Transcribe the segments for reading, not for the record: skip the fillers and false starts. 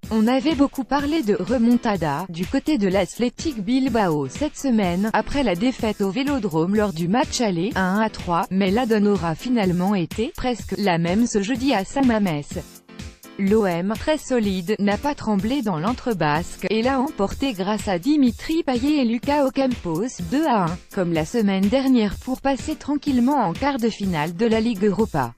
On avait beaucoup parlé de remontada du côté de l'Athletic Bilbao cette semaine, après la défaite au Vélodrome lors du match aller 1-3, mais la donne aura finalement été presque la même ce jeudi à San Mamés. L'OM, très solide, n'a pas tremblé dans l'entre-basque, et l'a emporté grâce à Dimitri Payet et Lucas Ocampos, 2-1, comme la semaine dernière pour passer tranquillement en quart de finale de la Ligue Europa.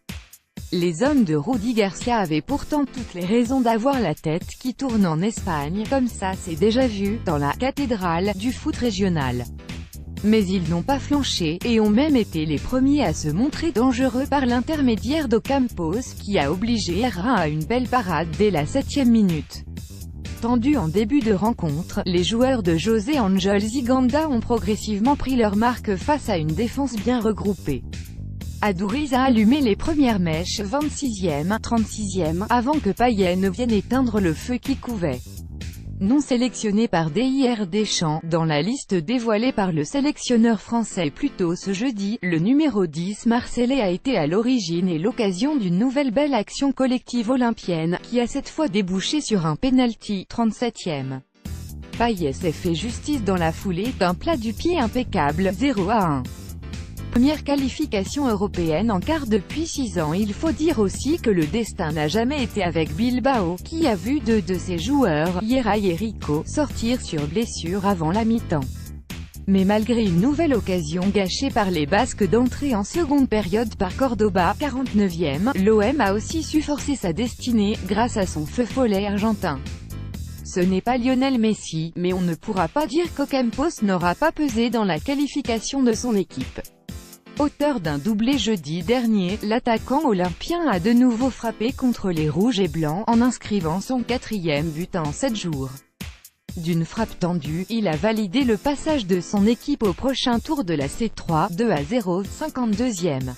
Les hommes de Rudy Garcia avaient pourtant toutes les raisons d'avoir la tête qui tourne en Espagne, comme ça c'est déjà vu, dans la cathédrale du foot régional. Mais ils n'ont pas flanché, et ont même été les premiers à se montrer dangereux par l'intermédiaire d'Ocampos, qui a obligé Herrera à une belle parade dès la 7e minute. Tendus en début de rencontre, les joueurs de José Ángel Ziganda ont progressivement pris leur marque face à une défense bien regroupée. Aduriz a allumé les premières mèches 26e, 36e, avant que Payet ne vienne éteindre le feu qui couvait. Non sélectionné par Didier Deschamps, dans la liste dévoilée par le sélectionneur français plus tôt ce jeudi, le numéro 10 marseillais a été à l'origine et l'occasion d'une nouvelle belle action collective olympienne, qui a cette fois débouché sur un penalty, 37e. Payet s'est fait justice dans la foulée, d'un plat du pied impeccable, 0-1. Première qualification européenne en quart depuis 6 ans. Il faut dire aussi que le destin n'a jamais été avec Bilbao, qui a vu deux de ses joueurs, Yeray et Rico, sortir sur blessure avant la mi-temps. Mais malgré une nouvelle occasion gâchée par les Basques d'entrer en seconde période par Cordoba, 49e, l'OM a aussi su forcer sa destinée, grâce à son feu follet argentin. Ce n'est pas Lionel Messi, mais on ne pourra pas dire qu'Ocampos n'aura pas pesé dans la qualification de son équipe. Auteur d'un doublé jeudi dernier, l'attaquant olympien a de nouveau frappé contre les Rouges et Blancs, en inscrivant son 4e but en 7 jours. D'une frappe tendue, il a validé le passage de son équipe au prochain tour de la C3, 2-0, 52e.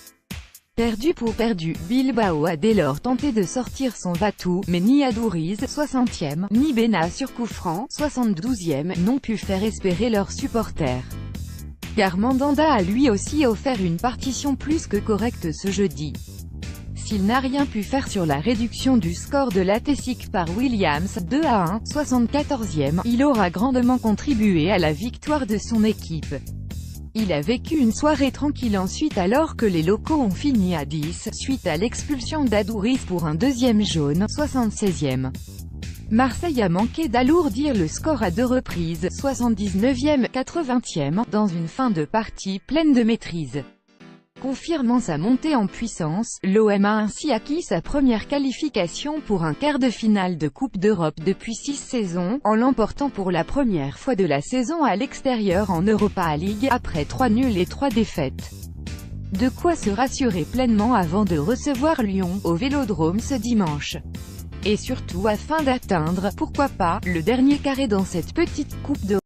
Perdu pour perdu, Bilbao a dès lors tenté de sortir son va-tout, mais ni Aduriz, 60e, ni Bena sur coup franc, 72e, n'ont pu faire espérer leurs supporters. Car Mandanda a lui aussi offert une partition plus que correcte ce jeudi. S'il n'a rien pu faire sur la réduction du score de l'Athletic par Williams, 2-1, 74e, il aura grandement contribué à la victoire de son équipe. Il a vécu une soirée tranquille ensuite alors que les locaux ont fini à 10, suite à l'expulsion d'Aduriz pour un deuxième jaune, 76e. Marseille a manqué d'alourdir le score à 2 reprises, 79e, 80e, dans une fin de partie pleine de maîtrise. Confirmant sa montée en puissance, l'OM a ainsi acquis sa première qualification pour un quart de finale de Coupe d'Europe depuis 6 saisons, en l'emportant pour la première fois de la saison à l'extérieur en Europa League, après 3 nuls et 3 défaites. De quoi se rassurer pleinement avant de recevoir Lyon, au Vélodrome ce dimanche. Et surtout afin d'atteindre, pourquoi pas, le dernier carré dans cette petite Coupe d'Europe.